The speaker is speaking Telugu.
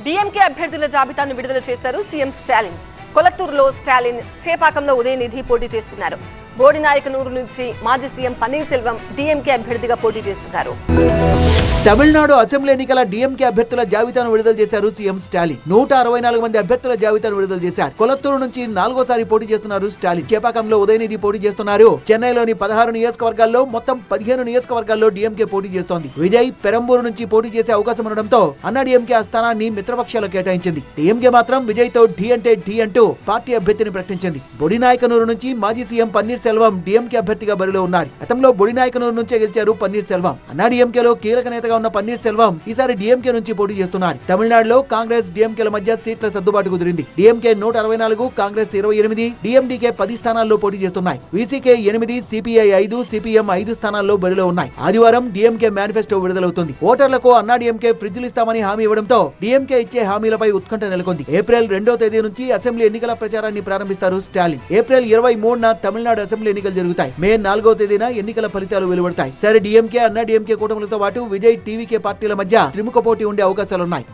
డీఎంకే అభ్యర్థుల జాబితాను విడుదల చేశారు సీఎం స్టాలిన్. కొలత్తూరులో స్టాలిన్, చేపాకంలో ఉదయనిధి పోటీ చేస్తున్నారు. బోడినాయకనూరు నుంచి మాజీ సీఎం పన్నీర్ సెల్వం డీఎంకే అభ్యర్థిగా పోటీ చేస్తున్నారు. తమిళనాడు అసెంబ్లీ ఎన్నికల డీఎంకే అభ్యర్థుల జాబితాను విడుదల చేశారు సీఎం స్టాలిన్. 164 మంది అభ్యర్థుల జాబితాను విడుదల చేశారు. కొలత్తూరు నుంచి 4వసారి పోటీ చేస్తున్నారు స్టాలిన్. చేపాకంలో ఉదయనిధి పోటీ చేస్తున్నారు. చెన్నైలోని 16 నియోజకవర్గాల్లో మొత్తం 15 నియోజకవర్గాల్లో డీఎంకే పోటీ చేస్తోంది. విజయ్ పెరంబూరు నుంచి పోటీ చేసే అవకాశం ఉండడంతో అన్నా డీఎంకే ఆ స్థానాన్ని మిత్రపక్షాలకు కేటాయించింది. డీఎంకే మాత్రం విజయ్ తో ఢీ అంటే ఢీ అంటూ పార్టీ అభ్యర్థిని ప్రకటించింది. బొడినాయకనూరు నుంచి మాజీ సీఎం పన్నీర్ సెల్వం డీఎంకే అభ్యర్థిగా బరిలో ఉన్నారు. గతంలో బొడినాయకనూరు నుంచే గెలిచారు పన్నీర్ సెల్వం. అన్నా డీఎంకేలో కీలక నేతగా ఉన్న పన్నీర్ సెల్వం ఈసారి డీఎంకే నుంచి పోటీ చేస్తున్నారు. తమిళనాడులో కాంగ్రెస్ డీఎంకేల మధ్య సీట్ల సర్దుబాటు కుదిరింది. డీఎంకే 164, కాంగ్రెస్ 28, డీఎండీకే 10 స్థానాల్లో పోటీ చేస్తున్నాయి. వీసీకే 8, సిపిఐ 5, సిపిఎం 5 స్థానాల్లో బరిలో ఉన్నాయి. ఆదివారం డీఎంకే మేనిఫెస్టో విడుదలవుతుంది. ఓటర్లకు అన్నా డీఎంకే ఫ్రిడ్జ్లు ఇస్తామని హామీ ఇవ్వడంతో డీఎంకే ఇచ్చే హామీలపై ఉత్కంఠ నెలకొంది. ఏప్రిల్ 2వ తేదీ నుంచి అసెంబ్లీ ఎన్నికల ప్రచారాన్ని ప్రారంభిస్తారు స్టాలిన్. ఏప్రిల్ 23న తమిళనాడు అసెంబ్లీ ఎన్నికలు జరుగుతాయి. మే 4వ తేదీన ఎన్నికల ఫలితాలు వెలువడతాయి. సరే డీఎంకే, అన్నా డీఎంకే కూటములతో పాటు విజయ్, టీవీకే పార్టీల మధ్య త్రిముఖ పోటీ ఉండే అవకాశాలున్నాయి.